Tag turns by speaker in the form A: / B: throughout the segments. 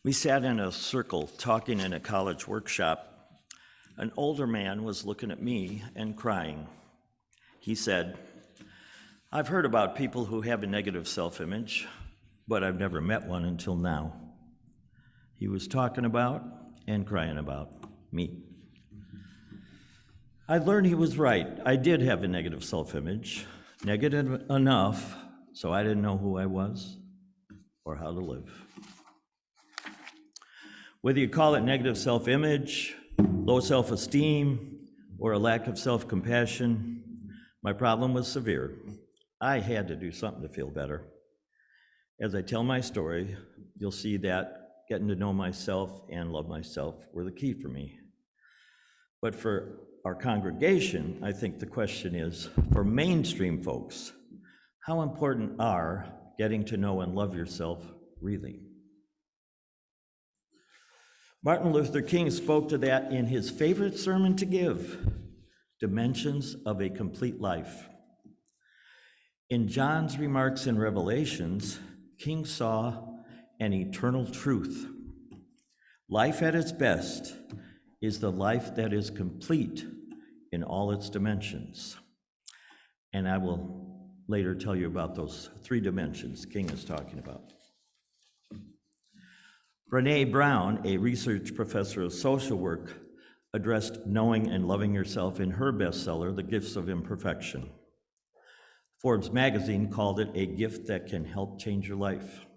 A: We sat in a circle talking in a college workshop. An older man was looking at me and crying. He said, "I've heard about people who have a negative self-image, but I've never met one until now." He was talking about and crying about me. I learned he was right. I did have a negative self-image, negative enough so I didn't know who I was or how to live. Whether you call it negative self-image, low self-esteem, or a lack of self-compassion, my problem was severe. I had to do something to feel better. As I tell my story, you'll see that getting to know myself and love myself were the key for me. But for our congregation, I think the question is, for mainstream folks, how important are getting to know and love yourself really? Martin Luther King spoke to that in his favorite sermon to give, Dimensions of a Complete Life. In John's remarks in Revelations, King saw an eternal truth. Life at its best is the life that is complete in all its dimensions. And I will later tell you about those 3 dimensions King is talking about. Brene Brown, a research professor of social work, addressed knowing and loving yourself in her bestseller, The Gifts of Imperfection. Forbes magazine called it a gift that can help change your life.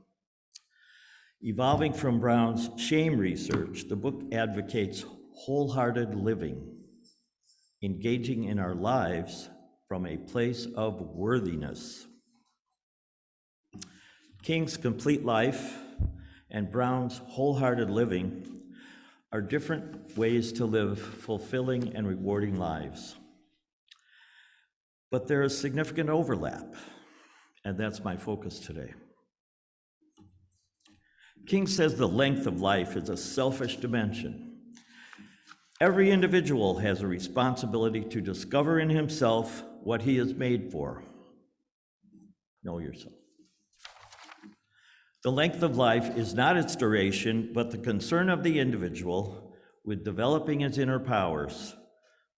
A: Evolving from Brown's shame research, the book advocates wholehearted living, engaging in our lives from a place of worthiness. King's complete life and Brown's wholehearted living are different ways to live fulfilling and rewarding lives. But there is significant overlap, and that's my focus today. King says the length of life is a selfish dimension. Every individual has a responsibility to discover in himself what he is made for. Know yourself. The length of life is not its duration, but the concern of the individual with developing his inner powers,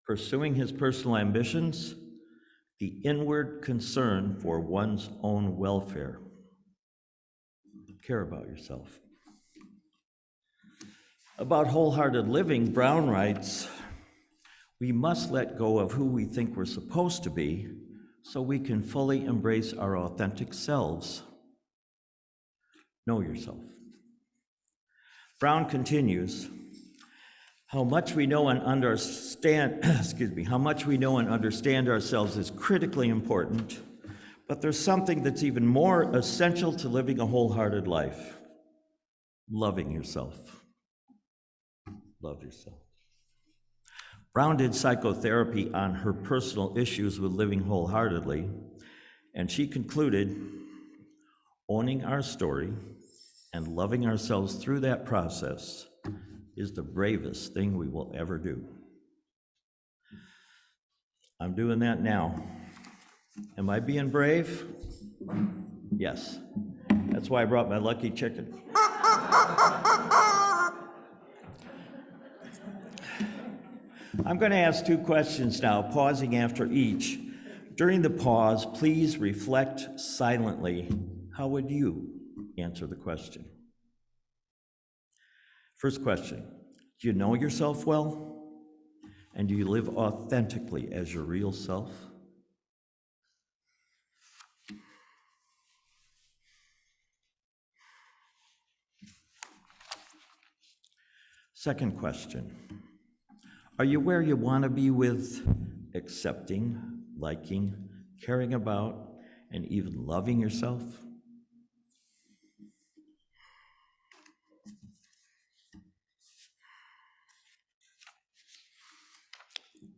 A: pursuing his personal ambitions, the inward concern for one's own welfare. Care about yourself. About wholehearted living, Brown writes, "We must let go of who we think we're supposed to be so we can fully embrace our authentic selves." Know yourself. Brown continues, how much we know and understand ourselves is critically important, but there's something that's even more essential to living a wholehearted life: loving yourself. Love yourself. Brown did psychotherapy on her personal issues with living wholeheartedly, and she concluded, owning our story and loving ourselves through that process is the bravest thing we will ever do. I'm doing that now. Am I being brave? Yes. That's why I brought my lucky chicken. I'm going to ask 2 questions now, pausing after each. During the pause, please reflect silently. How would you answer the question? First question, do you know yourself well? And do you live authentically as your real self? Second question, are you where you want to be with accepting, liking, caring about, and even loving yourself?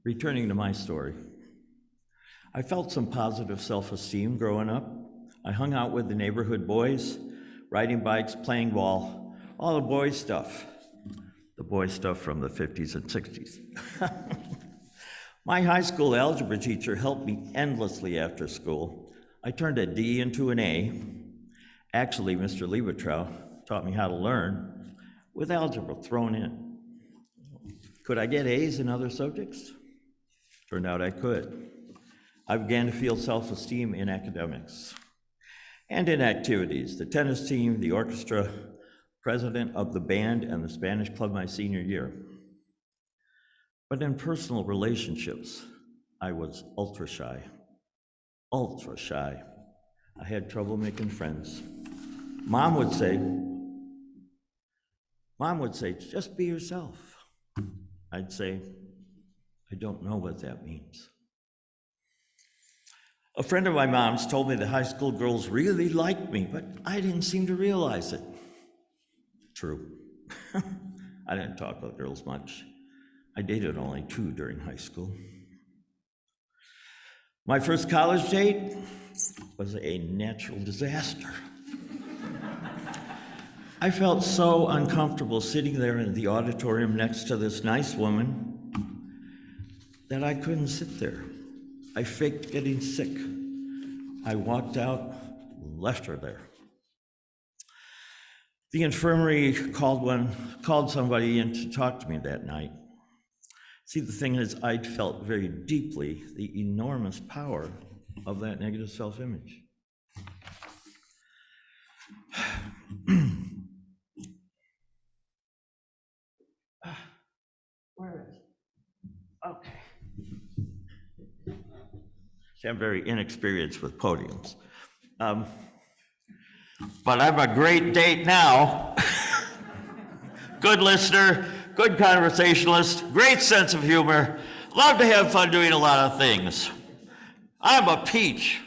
A: Returning to my story, I felt some positive self-esteem growing up. I hung out with the neighborhood boys, riding bikes, playing ball, all the boys stuff. The boys stuff from the 50s and 60s. My high school algebra teacher helped me endlessly after school. I turned a D into an A. Actually, Mr. Liebertrau taught me how to learn. with algebra thrown in. Could I get A's in other subjects? Turned out I could. I began to feel self-esteem in academics and in activities, the tennis team, the orchestra, president of the band, and the Spanish club my senior year. But in personal relationships, I was ultra shy. I had trouble making friends. Mom would say, just be yourself. I'd say, I don't know what that means. A friend of my mom's told me the high school girls really liked me, but I didn't seem to realize it. True. I didn't talk with girls much. I dated only 2 during high school. My first college date was a natural disaster. I felt so uncomfortable sitting there in the auditorium next to this nice woman that I couldn't sit there. I faked getting sick. I walked out, left her there. The infirmary called somebody in to talk to me that night. See, the thing is, I'd felt very deeply the enormous power of that negative self-image. Where is it? Okay. See, I'm very inexperienced with podiums. But I'm a great date now. Good listener, good conversationalist, great sense of humor, love to have fun doing a lot of things. I'm a peach.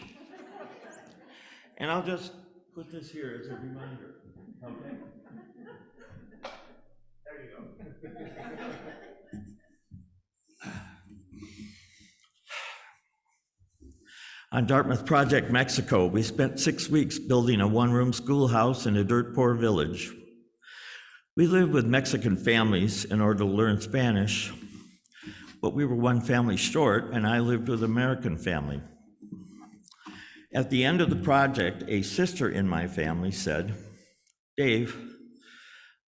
A: And I'll just put this here as a reminder, okay? There you go. On Dartmouth Project, Mexico, we spent 6 weeks building a one-room schoolhouse in a dirt-poor village. We lived with Mexican families in order to learn Spanish, but we were one family short, and I lived with an American family. At the end of the project, a sister in my family said, "Dave,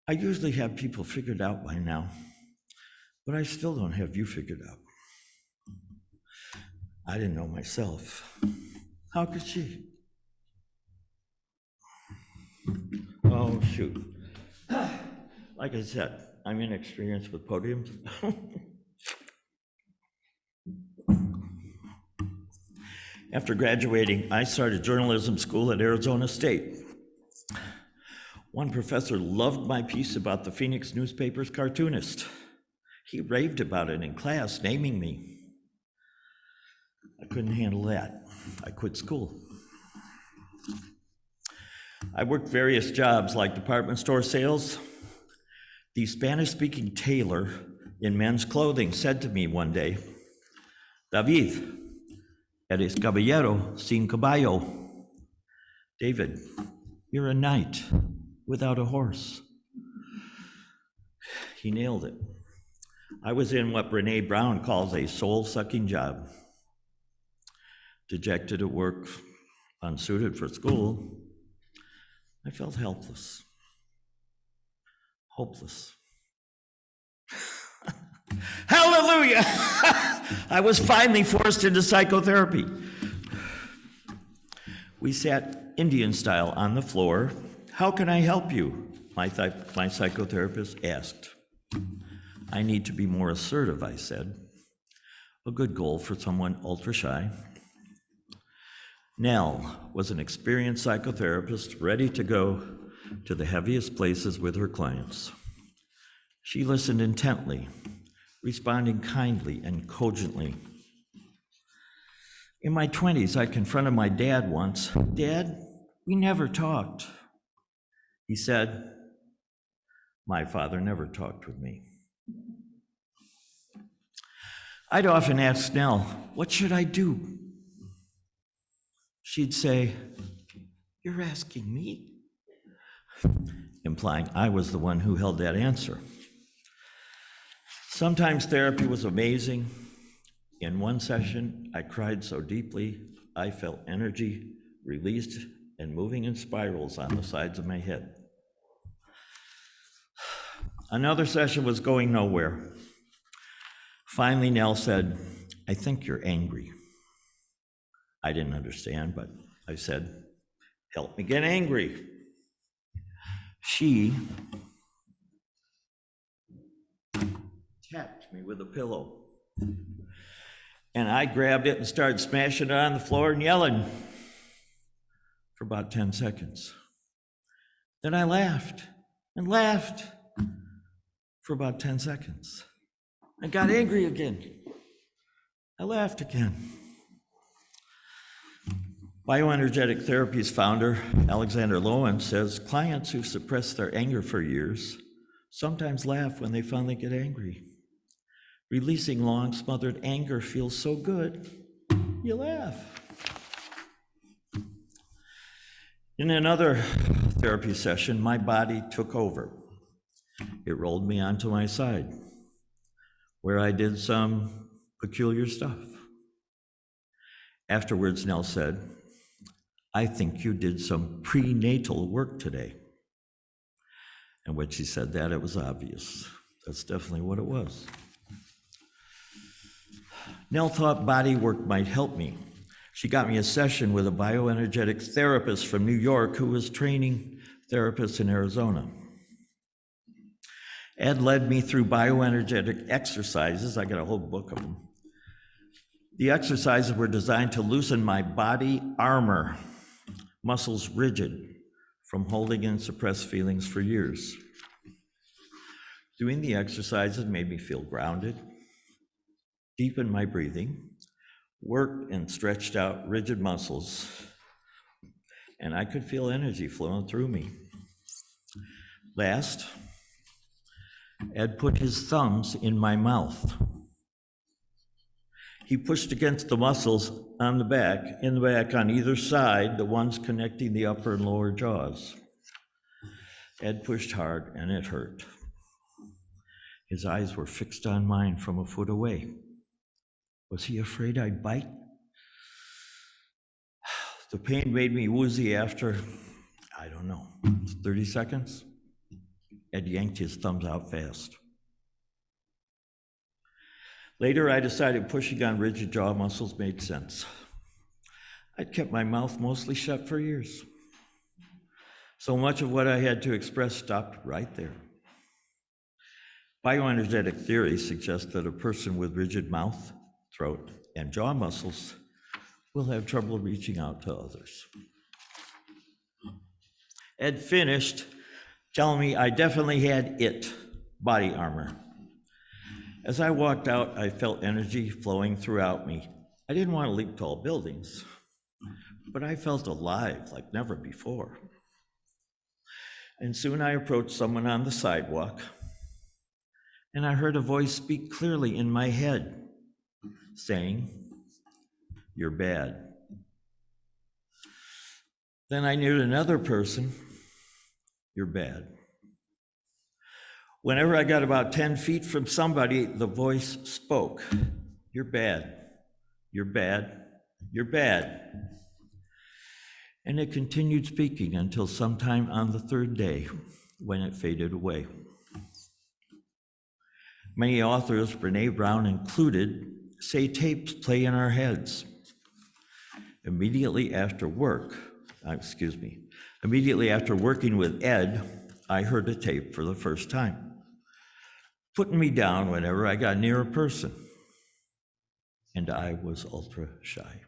A: I usually have people figured out by now, but I still don't have you figured out." I didn't know myself. How could she? Oh, shoot. Like I said, I'm inexperienced with podiums. After graduating, I started journalism school at Arizona State. One professor loved my piece about the Phoenix newspaper's cartoonist. He raved about it in class, naming me. I couldn't handle that. I quit school. I worked various jobs like department store sales. The Spanish-speaking tailor in men's clothing said to me one day, "David, eres caballero sin caballo." David, you're a knight without a horse. He nailed it. I was in what Brene Brown calls a soul-sucking job. Dejected at work, unsuited for school, I felt helpless, hopeless. Hallelujah! I was finally forced into psychotherapy. We sat Indian style on the floor. "How can I help you?" my psychotherapist asked. "I need to be more assertive," I said. A good goal for someone ultra shy. Nell was an experienced psychotherapist ready to go to the heaviest places with her clients. She listened intently, responding kindly and cogently. In my 20s, I confronted my dad once. "Dad, we never talked." He said, "My father never talked with me." I'd often ask Nell, "What should I do?" She'd say, "You're asking me?" Implying I was the one who held that answer. Sometimes therapy was amazing. In one session, I cried so deeply, I felt energy released and moving in spirals on the sides of my head. Another session was going nowhere. Finally, Nell said, "I think you're angry." I didn't understand, but I said, "Help me get angry." She tapped me with a pillow, and I grabbed it and started smashing it on the floor and yelling for about 10 seconds. Then I laughed and laughed for about 10 seconds. I got angry again. I laughed again. Bioenergetic Therapy's founder, Alexander Lowen, says clients who suppress their anger for years sometimes laugh when they finally get angry. Releasing long smothered anger feels so good, you laugh. In another therapy session, my body took over. It rolled me onto my side, where I did some peculiar stuff. Afterwards, Nell said, "I think you did some prenatal work today." And when she said that, it was obvious. That's definitely what it was. Nell thought body work might help me. She got me a session with a bioenergetic therapist from New York who was training therapists in Arizona. Ed led me through bioenergetic exercises. I got a whole book of them. The exercises were designed to loosen my body armor, muscles rigid from holding in suppressed feelings for years. Doing the exercises made me feel grounded, deepened my breathing, worked and stretched out rigid muscles, and I could feel energy flowing through me. Last, Ed put his thumbs in my mouth. He pushed against the muscles on the back, in the back on either side, the ones connecting the upper and lower jaws. Ed pushed hard, and it hurt. His eyes were fixed on mine from a foot away. Was he afraid I'd bite? The pain made me woozy after, 30 seconds. Ed yanked his thumbs out fast. Later, I decided pushing on rigid jaw muscles made sense. I'd kept my mouth mostly shut for years. So much of what I had to express stopped right there. Bioenergetic theory suggests that a person with rigid mouth, throat, and jaw muscles will have trouble reaching out to others. Ed finished telling me I definitely had it, body armor. As I walked out, I felt energy flowing throughout me. I didn't want to leap tall buildings, but I felt alive like never before. And soon I approached someone on the sidewalk, and I heard a voice speak clearly in my head, saying, "You're bad." Then I knew another person, "You're bad." Whenever I got about 10 feet from somebody, the voice spoke, "You're bad, you're bad, you're bad." And it continued speaking until sometime on the third day when it faded away. Many authors, Brene Brown included, say tapes play in our heads. Immediately after working with Ed, I heard a tape for the first time, putting me down whenever I got near a person. And I was ultra shy.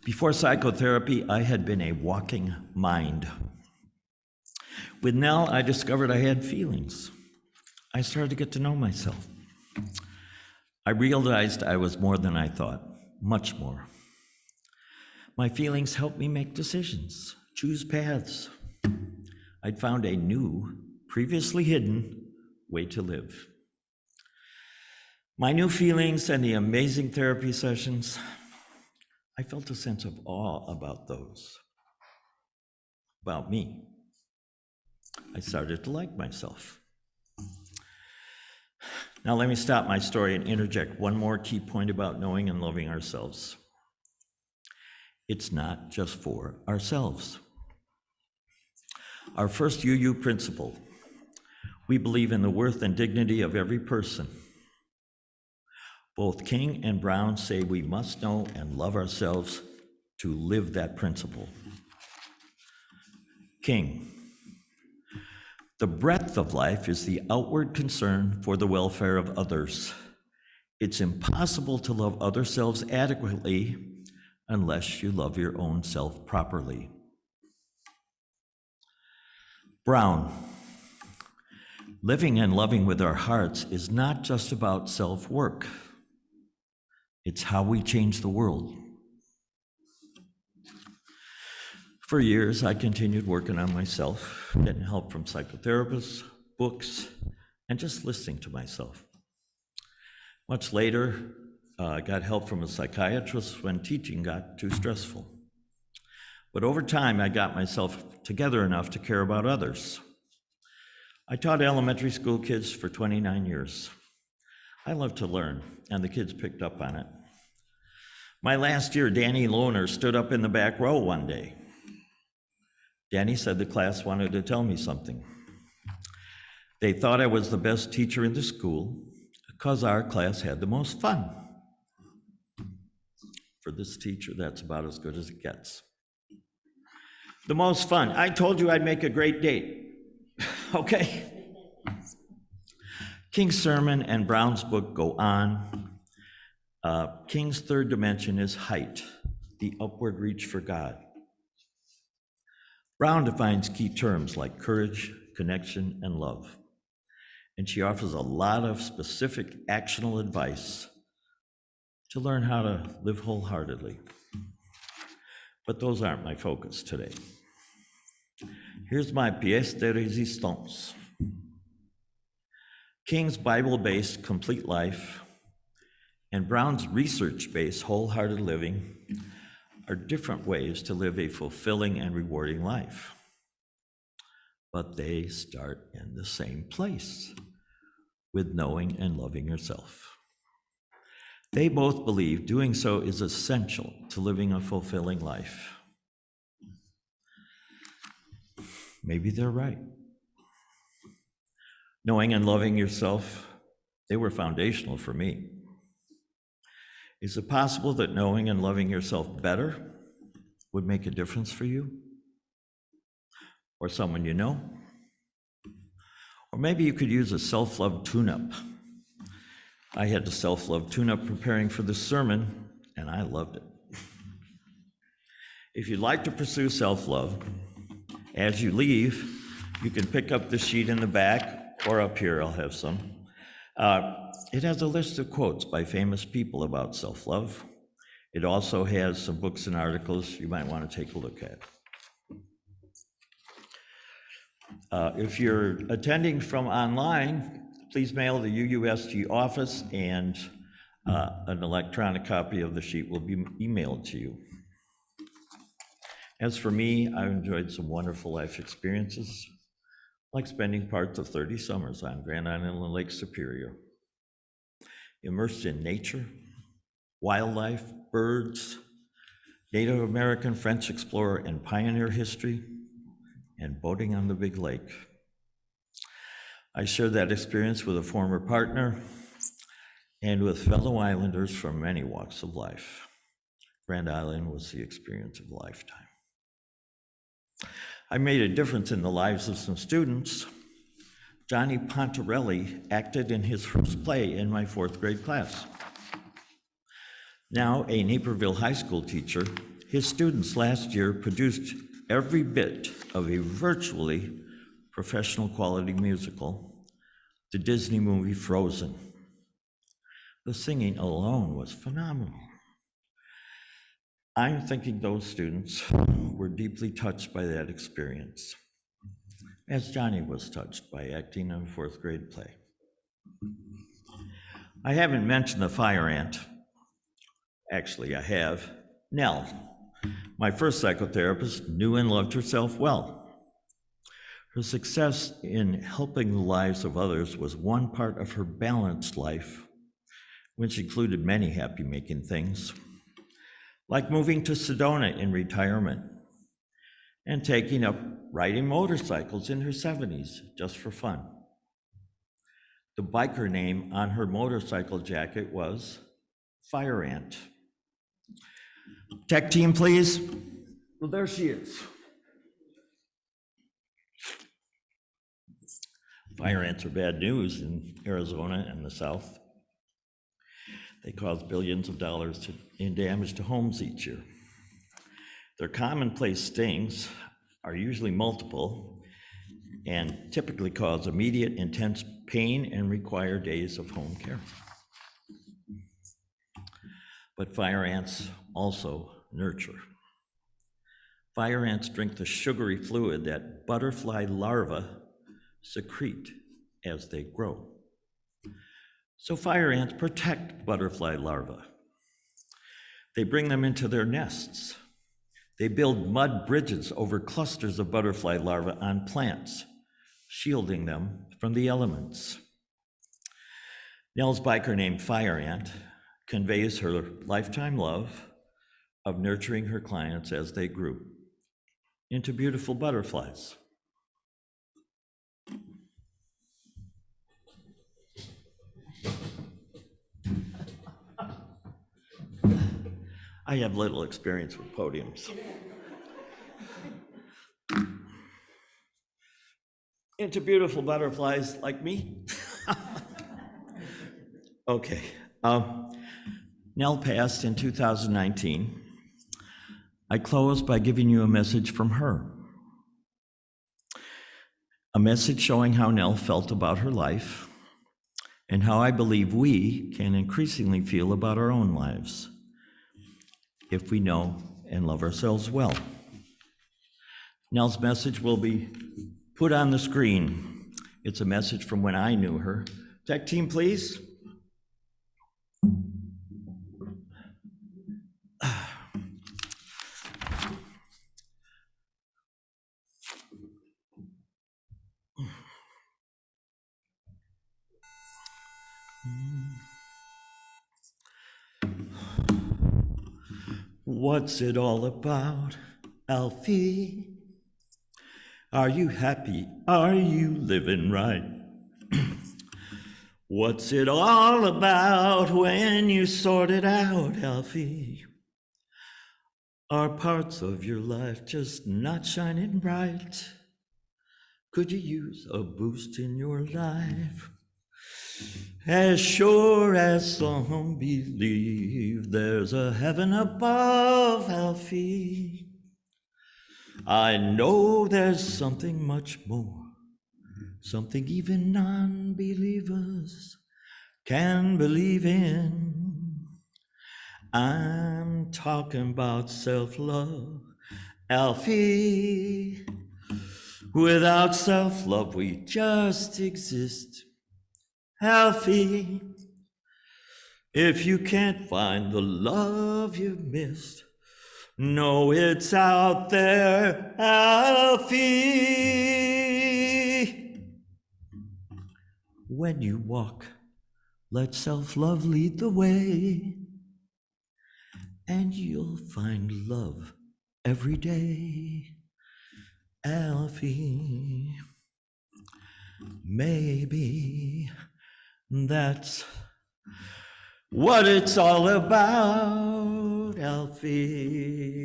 A: Before psychotherapy, I had been a walking mind. With Nell, I discovered I had feelings. I started to get to know myself. I realized I was more than I thought, much more. My feelings helped me make decisions, choose paths. I'd found a new, previously hidden way to live. My new feelings and the amazing therapy sessions, I felt a sense of awe about those, about me. I started to like myself. Now let me stop my story and interject one more key point about knowing and loving ourselves. It's not just for ourselves. Our first UU principle: we believe in the worth and dignity of every person. Both King and Brown say we must know and love ourselves to live that principle. King: the breadth of life is the outward concern for the welfare of others. It's impossible to love other selves adequately unless you love your own self properly. Brown: living and loving with our hearts is not just about self-work. It's how we change the world. For years, I continued working on myself, getting help from psychotherapists, books, and just listening to myself. Much later, I got help from a psychiatrist when teaching got too stressful. But over time, I got myself together enough to care about others. I taught elementary school kids for 29 years. I love to learn, and the kids picked up on it. My last year, Danny Lohner stood up in the back row one day. Danny said the class wanted to tell me something. They thought I was the best teacher in the school because our class had the most fun. For this teacher, that's about as good as it gets. The most fun. I told you I'd make a great date. Okay. King's sermon and Brown's book go on. King's third dimension is height, the upward reach for God. Brown defines key terms like courage, connection, and love. And she offers a lot of specific actionable advice to learn how to live wholeheartedly. But those aren't my focus today. Here's my pièce de résistance. King's Bible-based complete life and Brown's research-based wholehearted living are different ways to live a fulfilling and rewarding life. But they start in the same place, with knowing and loving yourself. They both believe doing so is essential to living a fulfilling life. Maybe they're right. Knowing and loving yourself, they were foundational for me. Is it possible that knowing and loving yourself better would make a difference for you? Or someone you know? Or maybe you could use a self-love tune-up. I had the self-love tune-up preparing for this sermon, and I loved it. If you'd like to pursue self-love, as you leave, you can pick up the sheet in the back, or up here, I'll have some. It has a list of quotes by famous people about self-love. It also has some books and articles you might want to take a look at. If you're attending from online, please mail the UUSG office, and an electronic copy of the sheet will be emailed to you. As for me, I've enjoyed some wonderful life experiences, like spending parts of 30 summers on Grand Island and Lake Superior, immersed in nature, wildlife, birds, Native American, French explorer, and pioneer history, and boating on the Big Lake. I shared that experience with a former partner and with fellow islanders from many walks of life. Grand Island was the experience of a lifetime. I made a difference in the lives of some students. Johnny Pontarelli acted in his first play in my 4th grade class. Now a Naperville High School teacher, his students last year produced every bit of a virtually professional quality musical, the Disney movie Frozen. The singing alone was phenomenal. I'm thinking those students were deeply touched by that experience, as Johnny was touched by acting in a 4th grade play. I haven't mentioned the Fireant. Actually, I have. Nell, my first psychotherapist, knew and loved herself well. Her success in helping the lives of others was one part of her balanced life, which included many happy-making things. like moving to Sedona in retirement and taking up riding motorcycles in her 70s just for fun. The biker name on her motorcycle jacket was Fireant. Tech team, please. Well, there she is. Fire ants are bad news in Arizona and the South. They cause billions of dollars in damage to homes each year. Their commonplace stings are usually multiple and typically cause immediate intense pain and require days of home care. But fire ants also nurture. Fire ants drink the sugary fluid that butterfly larvae secrete as they grow. So fire ants protect butterfly larvae. They bring them into their nests. They build mud bridges over clusters of butterfly larvae on plants, shielding them from the elements. Nell's biker name Fireant conveys her lifetime love of nurturing her clients as they grew into beautiful butterflies. I have little experience with podiums. Into beautiful butterflies like me. Okay. Nell passed in 2019. I close by giving you a message from her. A message showing how Nell felt about her life and how I believe we can increasingly feel about our own lives if we know and love ourselves well. Nell's message will be put on the screen. It's a message from when I knew her. Tech team, please. What's it all about, Alfie? Are you happy? Are you living right? What's it all about when you sort it out, Alfie? Are parts of your life just not shining bright? Could you use a boost in your life? As sure as some believe there's a heaven above, Alfie, I know there's something much more, something even non-believers can believe in. I'm talking about self-love, Alfie. Without self-love, we just exist. Alfie, if you can't find the love you've missed, know it's out there, Alfie. When you walk, let self-love lead the way, and you'll find love every day, Alfie. Maybe that's what it's all about, Alfie.